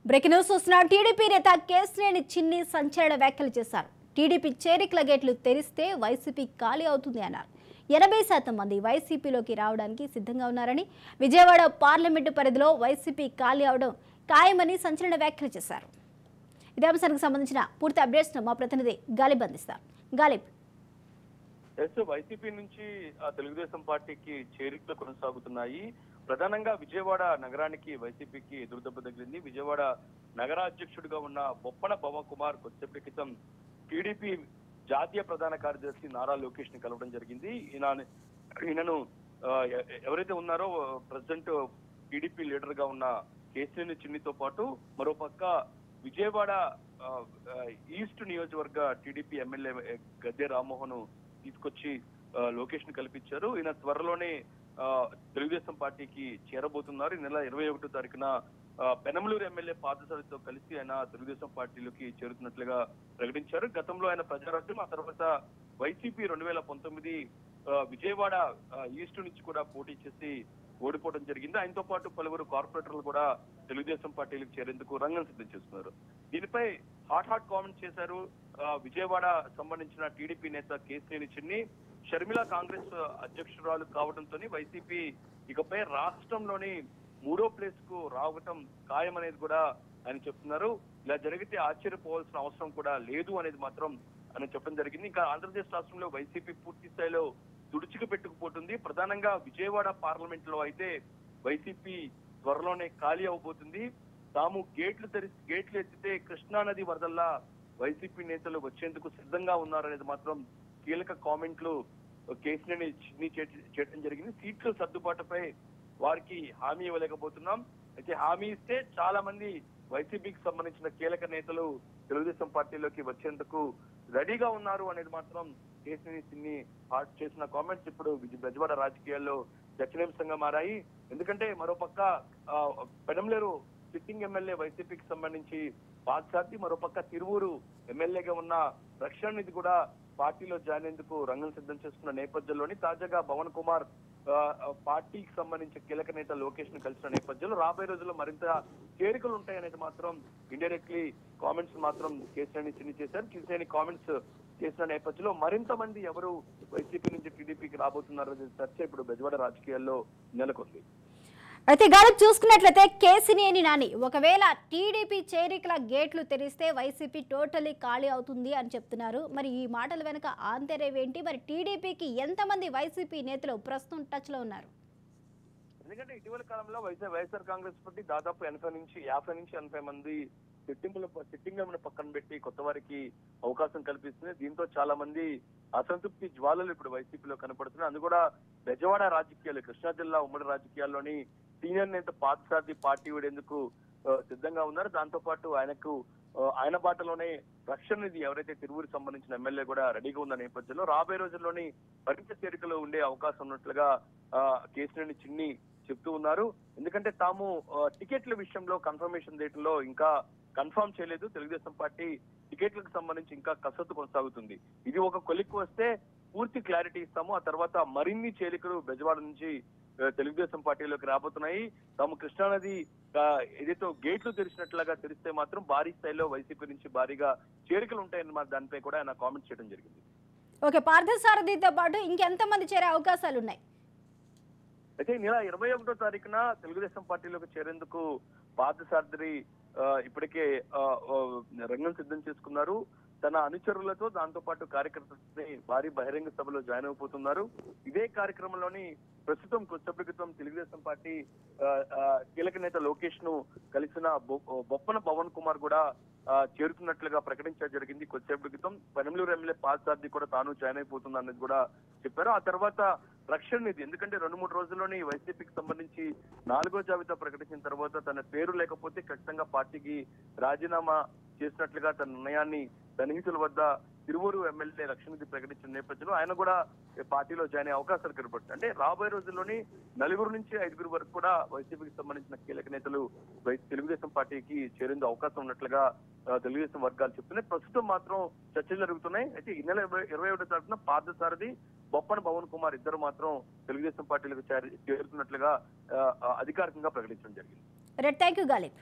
Breaking news చూస్తున్న TDP నేత కేశినేని చిన్ని సంచలన వ్యాఖ్యలు చేశారు. టీడీపీ చేరికల గేట్లు తెరిస్తే వైసీపీ ఖాళీ అవుతుంది అన్నారు. 80% మంది వైసీపీలోకి రావడానికి సిద్ధంగా ఉన్నారని, విజయవాడ పార్లమెంటు పరిధిలో వైసీపీ ఖాళీ అవడం ఖాయమని సంచలన వ్యాఖ్యలు చేశారు. ఇదే అంశానికి సంబంధించిన పూర్తి అప్డేట్స్ మా ప్రతినిధి గాలిబ్ అందిస్తారు. గాలిబ్, వైసీపీ నుంచి తెలుగుదేశం పార్టీకి చేరికలు కొనసాగుతున్నాయి. ప్రధానంగా విజయవాడ నగరానికి వైసీపీకి ఎదురుదెబ్బ తగిలింది. విజయవాడ నగర అధ్యక్షుడిగా ఉన్న బొప్పన పవన్ కుమార్ కొద్దిసేపటి క్రితం టీడీపీ జాతీయ ప్రధాన కార్యదర్శి నారా లోకేష్ ని కలవడం జరిగింది. ఈయనను ఎవరైతే ఉన్నారో ప్రెసిడెంట్ టీడీపీ లీడర్ గా ఉన్న కేశినేని చిన్నితో పాటు మరోపక్క విజయవాడ ఈస్ట్ నియోజకవర్గ టీడీపీ ఎమ్మెల్యే గద్దె రామ్మోహన్ తీసుకొచ్చి లోకేష్ ని కల్పించారు. ఈయన త్వరలోనే తెలుగుదేశం పార్టీకి చేరబోతున్నారు. ఈ నెల 21వ తారీఖున పెనమలూరు ఎమ్మెల్యే పార్థసారథితో కలిసి ఆయన తెలుగుదేశం పార్టీలోకి చేరుతున్నట్లుగా ప్రకటించారు. గతంలో ఆయన ప్రజారాజ్యం, ఆ తర్వాత వైసీపీ 2019 విజయవాడ ఈస్ట్ నుంచి కూడా పోటీ చేసి ఓడిపోవడం జరిగింది. ఆయనతో పాటు పలువురు కార్పొరేటర్లు కూడా తెలుగుదేశం పార్టీలకు చేరేందుకు రంగం సిద్ధం చేస్తున్నారు. దీనిపై హాట్ కామెంట్ చేశారు విజయవాడ సంబంధించిన టీడీపీ నేత కేశినేని చిన్ని. షర్మిల కాంగ్రెస్ అధ్యక్షురాలు కావడంతో వైసీపీ ఇకపై రాష్ట్రంలోని 3వ ప్లేస్ కు రావటం ఖాయమనేది కూడా ఆయన చెప్తున్నారు. ఇలా జరిగితే ఆశ్చర్యపోవాల్సిన అవసరం కూడా లేదు అనేది మాత్రం ఆయన చెప్పడం జరిగింది. ఇంకా ఆంధ్రప్రదేశ్ రాష్ట్రంలో వైసీపీ పూర్తి స్థాయిలో తుడుచుకు పెట్టుకుపోతుంది. ప్రధానంగా విజయవాడ పార్లమెంట్ లో అయితే వైసీపీ త్వరలోనే ఖాళీ అవబోతుంది. తాము గేట్లు ఎత్తితే కృష్ణానది వరదల్లా వైసీపీ నేతలు వచ్చేందుకు సిద్ధంగా ఉన్నారనేది మాత్రం కీలక కామెంట్లు కేశినేని చిన్ని చేయడం జరిగింది. సీట్ల సర్దుబాటుపై వారికి హామీ ఇవ్వలేకపోతున్నాం. అయితే హామీ ఇస్తే చాలా మంది వైసీపీకి సంబంధించిన కీలక నేతలు తెలుగుదేశం పార్టీలోకి వచ్చేందుకు రెడీగా ఉన్నారు అనేది మాత్రం కేశినేని చిన్ని చేసిన కామెంట్స్ ఇప్పుడు బెజవాడ రాజకీయాల్లో చర్చనీయాంశంగా మారాయి. ఎందుకంటే మరోపక్క పెనమలూరు సిట్టింగ్ ఎమ్మెల్యే వైసీపీకి సంబంధించి పార్థసారథి, మరోపక్క తిరువూరు ఎమ్మెల్యేగా ఉన్న రక్షణ నిధి కూడా పార్టీలో జాయిన్ అయ్యేందుకు రంగం సిద్ధం చేస్తున్న నేపథ్యంలోని తాజాగా పవన్ కుమార్ పార్టీకి సంబంధించిన కీలక నేత లోకేష్ ను కలిసిన నేపథ్యంలో రాబోయే రోజుల్లో మరింత చేరికలు ఉంటాయనేది మాత్రం ఇండైరెక్ట్లీ కామెంట్స్ మాత్రం కేశినేని చిన్ని చేశారు. కేశినేని కామెంట్స్ చేసిన నేపథ్యంలో మరింత మంది ఎవరు వైసీపీ నుంచి టీడీపీకి రాబోతున్నారనే చర్చ ఇప్పుడు బెజవాడ రాజకీయాల్లో నెలకొంది. అయితే గాలిబ్, చూసుకున్నట్లయితే కేశినేని నాని ఒకవేళ టీడీపీ చేరికల గేట్లు తెరిస్తే వైసీపీ టోటలీ ఖాళీ అవుతుంది అని చెప్తున్నారు. మరి ఈ మాటల వెనుక ఆంతర్యమేంటి? మరి టీడీపీకి ఎంతమంది వైసీపీ నేతలు ప్రస్తుతం టచ్ లో ఉన్నారు? ఎందుకంటే ఇటీవల కాలంలో వైఎస్ఆర్ కాంగ్రెస్ పార్టీ దాదాపు 50 నుంచి 80 మంది సిట్టింగ్లను పక్కన పెట్టి కొత్త వారికి అవకాశం కల్పిస్తుంది. దీంతో చాలా మంది అసంతృప్తి జ్వాలలు ఇప్పుడు వైసీపీలో కనపడుతున్నాయి. అది కూడా బెజవాడ రాజకీయాలు, కృష్ణా జిల్లా ఉమ్మడి రాజకీయాల్లోని సీనియర్ నేత పార్థసారథి పార్టీ వీడేందుకు సిద్ధంగా ఉన్నారు. దాంతో పాటు ఆయన బాటలోనే రక్షణ నిధి ఎవరైతే తిరువూరు సంబంధించిన ఎమ్మెల్యే కూడా రెడీగా ఉన్న నేపథ్యంలో రాబోయే రోజుల్లోని మరింత చేరికలు ఉండే అవకాశం ఉన్నట్లుగా కేశినేని చిన్ని చెప్తూ ఉన్నారు. ఎందుకంటే తాము టికెట్ల విషయంలో కన్ఫర్మేషన్ డేట్లో ఇంకా కన్ఫర్మ్ చేయలేదు. తెలుగుదేశం పార్టీ టికెట్లకు సంబంధించి ఇంకా కసరత్తు కొనసాగుతుంది. ఇది ఒక కొలిక్కు వస్తే పూర్తి క్లారిటీ ఇస్తాము. ఆ తర్వాత మరిన్ని చేరికలు బెజవాడ నుంచి తెలుగుదేశం పార్టీలోకి రాబోతున్నాయి. తాము కృష్ణానది ఏదైతే గేట్లు తెరిచినట్లుగా తెరిస్తే మాత్రం భారీ స్థాయిలో వైసీపీ నుంచి భారీగా చేరికలు ఉంటాయన్నమాట. దానిపై కూడా ఆయన కామెంట్ చేయడం జరిగింది. ఓకే, పార్థసారథితో పాటు ఇంకెంతమంది చేరే అవకాశాలు ఉన్నాయి? అయితే ఈ నెల 21వ తారీఖున తెలుగుదేశం పార్టీలోకి చేరేందుకు పార్థసారథి ఇప్పటికే రంగం సిద్ధం చేసుకున్నారు. తన అనుచరులతో, దాంతో పాటు కార్యకర్తలని భారీ బహిరంగ సభలో జాయిన్ అయిపోతున్నారు. ఇదే కార్యక్రమంలోని ప్రస్తుతం కొద్దిసేపటి క్రితం తెలుగుదేశం పార్టీ కీలక నేత లోకేష్ ను కలిసిన బొప్పన పవన్ కుమార్ కూడా చేరుతున్నట్లుగా ప్రకటించడం జరిగింది. కొద్దిసేపటి క్రితం పెనమలూరు ఎమ్మెల్యే పార్థసారథి కూడా తాను జాయిన్ అయిపోతుంది అనేది కూడా చెప్పారు. ఆ తర్వాత రక్షణ నిధి, ఎందుకంటే 2-3 రోజుల్లోని వైసీపీకి సంబంధించి 4వ జాబితా ప్రకటించిన తర్వాత తన పేరు లేకపోతే ఖచ్చితంగా పార్టీకి రాజీనామా చేసినట్లుగా తన నిర్ణయాన్ని సన్నిహితుల వద్ద తిరువూరు ఎమ్మెల్యే రక్షణ నిధి ప్రకటించిన నేపథ్యంలో ఆయన కూడా పార్టీలో జాయిన్ అయ్యే అవకాశాలు కనపడుతుంది. అంటే రాబోయే రోజుల్లోని 4 నుంచి 5 వరకు కూడా వైసీపీకి సంబంధించిన కీలక నేతలు తెలుగుదేశం పార్టీకి చేరేందుకు అవకాశం ఉన్నట్లుగా తెలుగుదేశం వర్గాలు చెప్తున్నాయి. ప్రస్తుతం మాత్రం చర్చలు జరుగుతున్నాయి. అయితే ఈ నెల 21వ తారీఖున పార్థసారథి, బొప్పన పవన్ కుమార్ ఇద్దరు మాత్రం తెలుగుదేశం పార్టీలకు చేరుతున్నట్లుగా అధికారికంగా ప్రకటించడం జరిగింది. థాంక్యూ గాలిబ్.